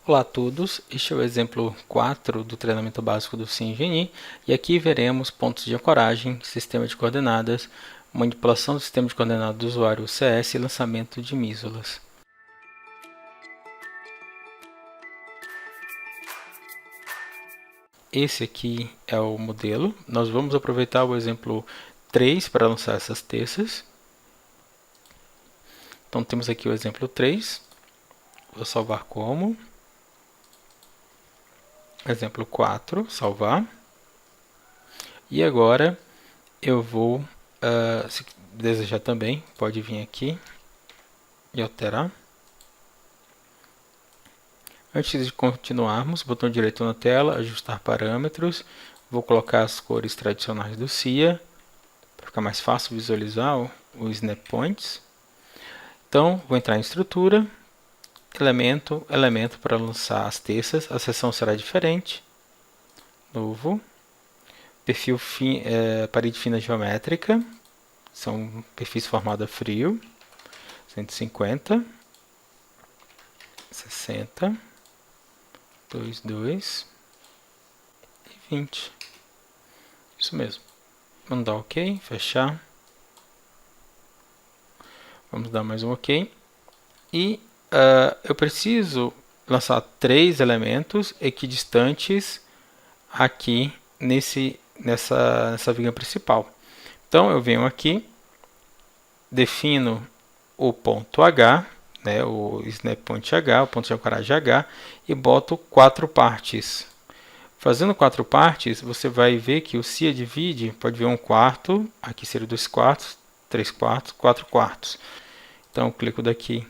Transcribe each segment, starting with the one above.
Olá a todos, este é o exemplo 4 do treinamento básico do SimGeni e aqui veremos pontos de ancoragem, sistema de coordenadas, manipulação do sistema de coordenadas do usuário CS e lançamento de mísulas. Esse aqui é o modelo, nós vamos aproveitar o exemplo 3 para lançar essas terças. Então temos aqui o exemplo 3, vou salvar como. Exemplo 4, salvar. E agora eu vou, se desejar também, pode vir aqui e alterar. Antes de continuarmos, botão direito na tela, ajustar parâmetros. Vou colocar as cores tradicionais do SIA, para ficar mais fácil visualizar o Snap Points. Então, vou entrar em estrutura, elemento para lançar as terças. A seção será diferente. Novo. Perfil parede fina geométrica. São perfis formados a frio. 150. 60. 22. E 20. Isso mesmo. Vamos dar OK, fechar. Vamos dar mais um OK. E eu preciso lançar 3 elementos equidistantes aqui nessa viga principal. Então eu venho aqui, defino o ponto H, né, o Snap Point H, o ponto de ancoragem H, e boto 4 partes. Fazendo 4 partes, você vai ver que o SIA divide, pode ver 1/4, aqui seria 2/4, 3/4, 4/4. Então eu clico daqui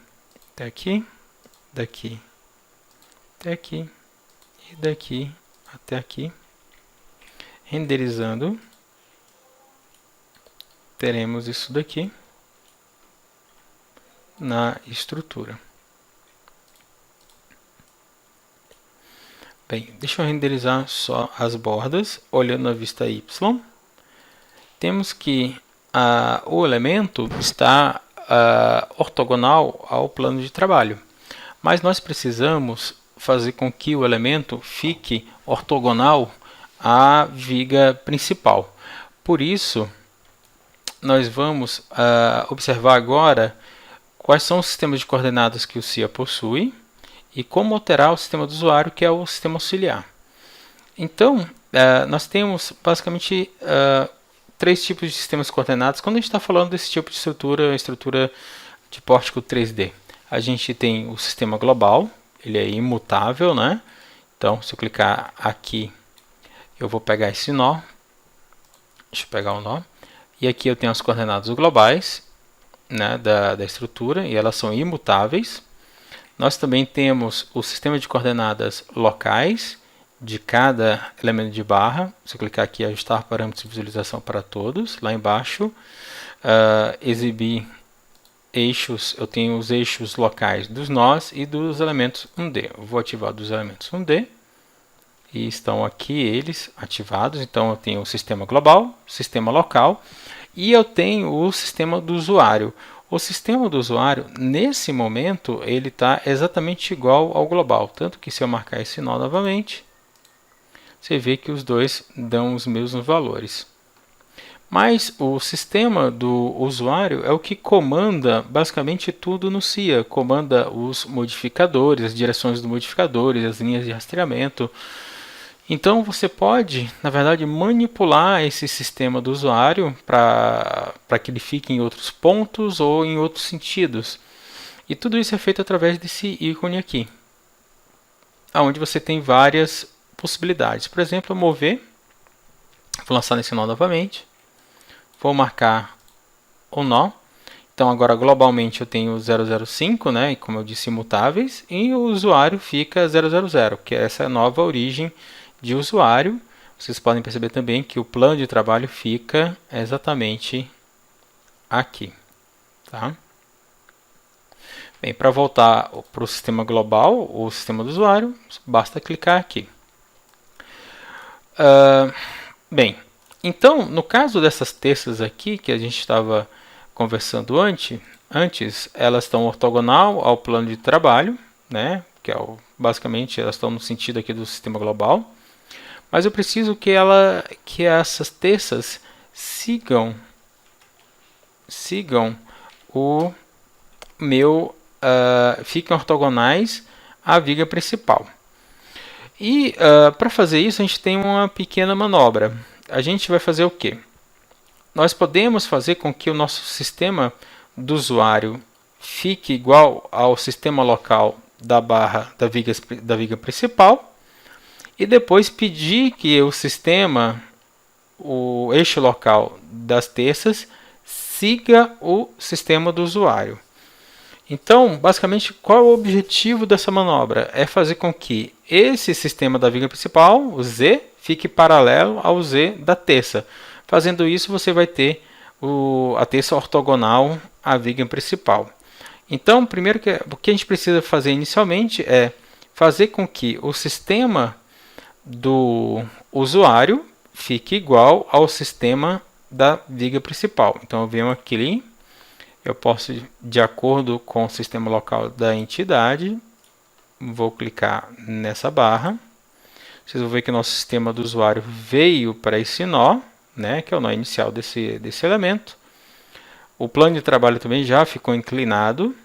até aqui, daqui até aqui e daqui até aqui. Renderizando, teremos isso daqui na estrutura. Bem, deixa eu renderizar só as bordas, olhando na vista Y. Temos que o elemento está ortogonal ao plano de trabalho, mas nós precisamos fazer com que o elemento fique ortogonal à viga principal. Por isso, nós vamos observar agora quais são os sistemas de coordenadas que o SIA possui e como alterar o sistema do usuário, que é o sistema auxiliar. Então, nós temos basicamente 3 tipos de sistemas de coordenadas. Quando a gente está falando desse tipo de estrutura de pórtico 3D, a gente tem o sistema global, ele é imutável, né? Então, se eu clicar aqui, eu vou pegar esse nó, deixa eu pegar o nó, e aqui eu tenho as coordenadas globais, né, da estrutura, e elas são imutáveis. Nós também temos o sistema de coordenadas locais de cada elemento de barra. Se eu clicar aqui, ajustar parâmetros de visualização para todos, lá embaixo, exibir eixos, eu tenho os eixos locais dos nós e dos elementos 1D. Eu vou ativar dos elementos 1D. E estão aqui eles ativados. Então eu tenho o sistema global, sistema local e eu tenho o sistema do usuário. O sistema do usuário, nesse momento, ele está exatamente igual ao global. Tanto que se eu marcar esse nó novamente, você vê que os dois dão os mesmos valores. Mas o sistema do usuário é o que comanda basicamente tudo no SIA. Comanda os modificadores, as direções dos modificadores, as linhas de rastreamento. Então você pode, na verdade, manipular esse sistema do usuário para que ele fique em outros pontos ou em outros sentidos. E tudo isso é feito através desse ícone aqui, onde você tem várias possibilidades. Por exemplo, mover, vou lançar nesse nó novamente, vou marcar o nó. Então agora globalmente eu tenho 005, né, e como eu disse, imutáveis, e o usuário fica 000, que é essa nova origem de usuário. Vocês podem perceber também que o plano de trabalho fica exatamente aqui. Tá? Bem, para voltar para o sistema global, o sistema do usuário, basta clicar aqui. Bem, então, no caso dessas terças aqui, que a gente estava conversando antes, elas estão ortogonal ao plano de trabalho, né, que é o basicamente elas estão no sentido aqui do sistema global, mas eu preciso que essas terças sigam o meu, fiquem ortogonais à viga principal. E para fazer isso a gente tem uma pequena manobra. A gente vai fazer o quê? Nós podemos fazer com que o nosso sistema do usuário fique igual ao sistema local da barra da viga principal e depois pedir que o sistema, o eixo local das terças, siga o sistema do usuário. Então, basicamente, qual é o objetivo dessa manobra? É fazer com que esse sistema da viga principal, o Z, fique paralelo ao Z da terça. Fazendo isso, você vai ter a terça ortogonal à viga principal. Então, primeiro o que a gente precisa fazer inicialmente é fazer com que o sistema do usuário fique igual ao sistema da viga principal. Então, eu venho aqui, eu posso, de acordo com o sistema local da entidade, vou clicar nessa barra. Vocês vão ver que o nosso sistema do usuário veio para esse nó, né, que é o nó inicial desse elemento. O plano de trabalho também já ficou inclinado,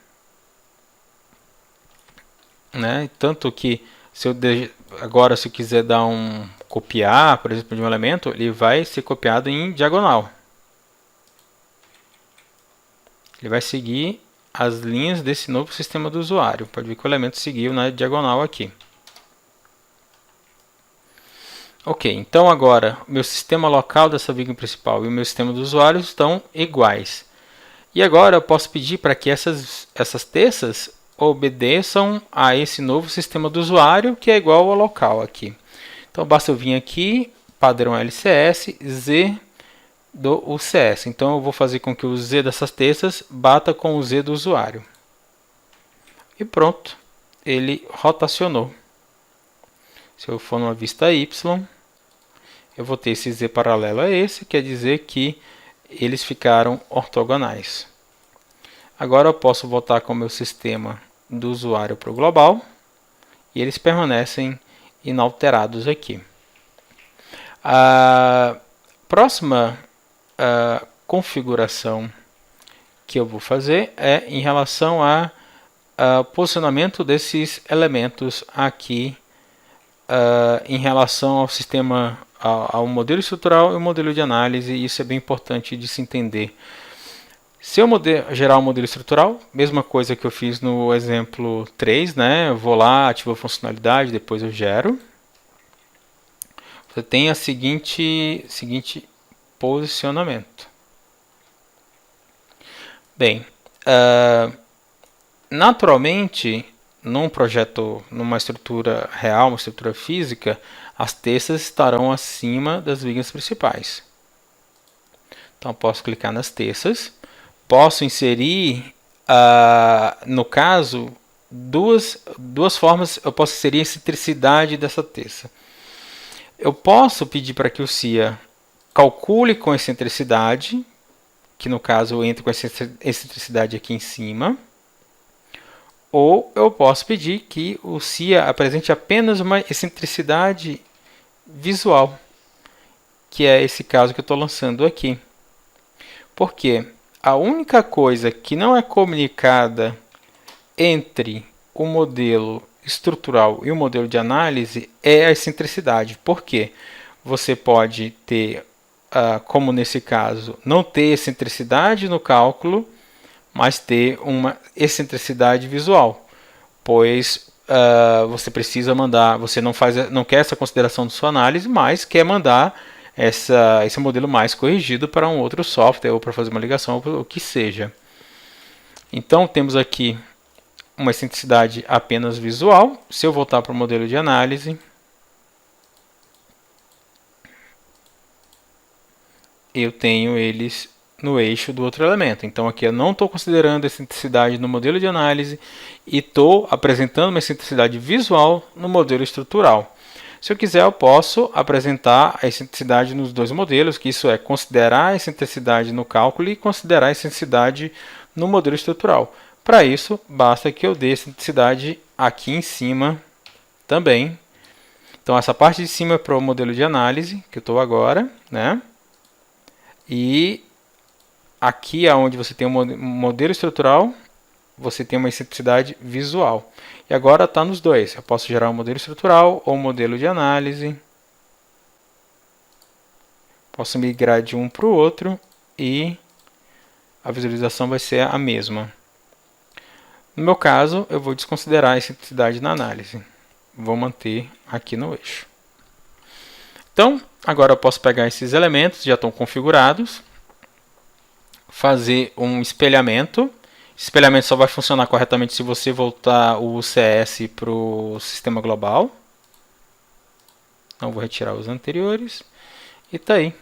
né, tanto que se eu quiser dar copiar, por exemplo, de um elemento, ele vai ser copiado em diagonal. Ele vai seguir as linhas desse novo sistema do usuário. Pode ver que o elemento seguiu na diagonal aqui. Ok, então agora o meu sistema local dessa viga principal e o meu sistema do usuário estão iguais. E agora eu posso pedir para que essas terças obedeçam a esse novo sistema do usuário, que é igual ao local aqui. Então basta eu vir aqui, padrão LCS, Z do UCS. Então eu vou fazer com que o Z dessas terças bata com o Z do usuário. E pronto, ele rotacionou. Se eu for numa vista Y, eu vou ter esse Z paralelo a esse, quer dizer que eles ficaram ortogonais. Agora eu posso voltar com o meu sistema do usuário para o global e eles permanecem inalterados aqui. A próxima configuração que eu vou fazer é em relação ao posicionamento desses elementos aqui em relação ao sistema, ao modelo estrutural e o modelo de análise. Isso é bem importante de se entender. Se eu gerar um modelo estrutural, mesma coisa que eu fiz no exemplo 3, né? Eu vou lá, ativo a funcionalidade, depois eu gero. Você tem a seguinte posicionamento. Bem, naturalmente, num projeto, numa estrutura real, uma estrutura física, as terças estarão acima das vigas principais. Então, eu posso clicar nas terças. Posso inserir, no caso, duas formas. Eu posso inserir a excentricidade dessa terça. Eu posso pedir para que o CIA calcule com excentricidade, que no caso eu entro com a excentricidade aqui em cima. Ou eu posso pedir que o CIA apresente apenas uma excentricidade visual, que é esse caso que eu estou lançando aqui. Por quê? A única coisa que não é comunicada entre o modelo estrutural e o modelo de análise é a excentricidade. Por quê? Você pode ter, como nesse caso, não ter excentricidade no cálculo, mas ter uma excentricidade visual, pois você precisa mandar, você não quer essa consideração de sua análise, mas quer mandar esse modelo mais corrigido para um outro software ou para fazer uma ligação, ou o que seja. Então temos aqui uma excentricidade apenas visual. Se eu voltar para o modelo de análise, eu tenho eles no eixo do outro elemento. Então aqui eu não estou considerando a excentricidade no modelo de análise e estou apresentando uma excentricidade visual no modelo estrutural. Se eu quiser, eu posso apresentar a excentricidade nos dois modelos, que isso é considerar a excentricidade no cálculo e considerar a excentricidade no modelo estrutural. Para isso, basta que eu dê a excentricidade aqui em cima também. Então essa parte de cima é para o modelo de análise, que eu estou agora, né? E aqui é onde você tem um modelo estrutural, você tem uma excentricidade visual. E agora está nos dois. Eu posso gerar um modelo estrutural ou um modelo de análise. Posso migrar de um para o outro e a visualização vai ser a mesma. No meu caso, eu vou desconsiderar a excentricidade na análise. Vou manter aqui no eixo. Então, agora eu posso pegar esses elementos, já estão configurados, fazer um espelhamento. Esse espelhamento só vai funcionar corretamente se você voltar o CS para o sistema global. Então, vou retirar os anteriores. E está aí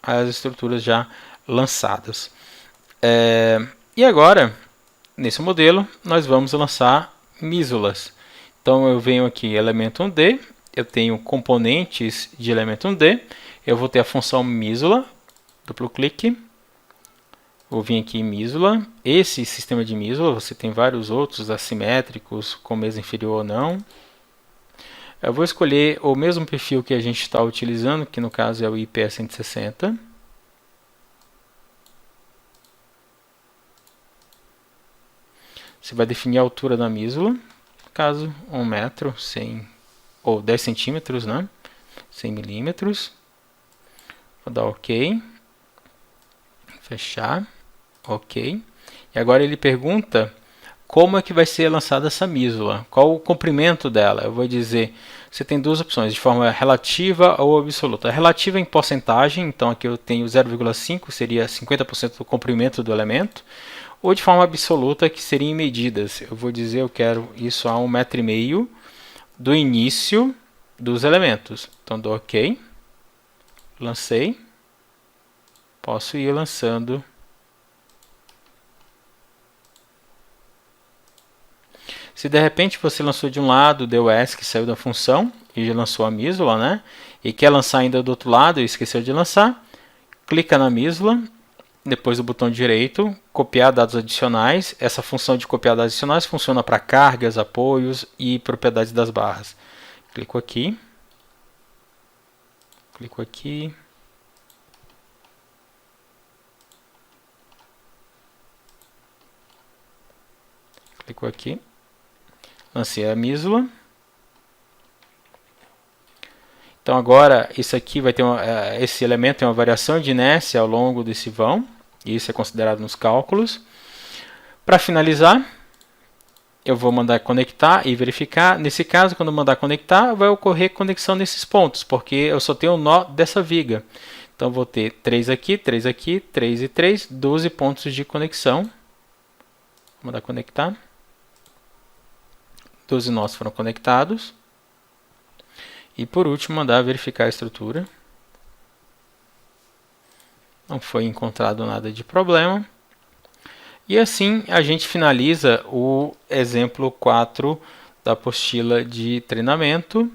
as estruturas já lançadas. E agora, nesse modelo, nós vamos lançar mísulas. Então eu venho aqui elemento 1D, eu tenho componentes de elemento 1D, eu vou ter a função mísula, duplo clique, vou vir aqui em mísula, esse sistema de mísula, você tem vários outros assimétricos, com mesa inferior ou não. Eu vou escolher o mesmo perfil que a gente está utilizando, que no caso é o IPS 160. Você vai definir a altura da mísula, no caso 1 metro, 100, ou 10 centímetros, né? 100 milímetros. Vou dar OK. Fechar. OK. E agora ele pergunta como é que vai ser lançada essa mísula, qual o comprimento dela. Eu vou dizer, você tem duas opções, de forma relativa ou absoluta. Relativa em porcentagem, então aqui eu tenho 0,5, seria 50% do comprimento do elemento, ou de forma absoluta, que seria em medidas. Eu vou dizer, eu quero isso a 1,5 m do início dos elementos. Então dou OK, lancei, posso ir lançando. Se de repente você lançou de um lado, deu ESC, saiu da função e já lançou a mísula, né? E quer lançar ainda do outro lado e esqueceu de lançar, clica na mísula, depois do botão direito, copiar dados adicionais. Essa função de copiar dados adicionais funciona para cargas, apoios e propriedades das barras. Clico aqui. Clico aqui. Clico aqui. Lancei a mísula. Então agora isso aqui vai ter esse elemento tem uma variação de inércia ao longo desse vão. E isso é considerado nos cálculos. Para finalizar, eu vou mandar conectar e verificar. Nesse caso, quando eu mandar conectar, vai ocorrer conexão nesses pontos, porque eu só tenho um nó dessa viga. Então vou ter 3 aqui, 3 aqui, 3 e 3, 12 pontos de conexão. Vou mandar conectar. 12 nós foram conectados. E por último, mandar verificar a estrutura. Não foi encontrado nada de problema. E assim a gente finaliza o exemplo 4 da apostila de treinamento.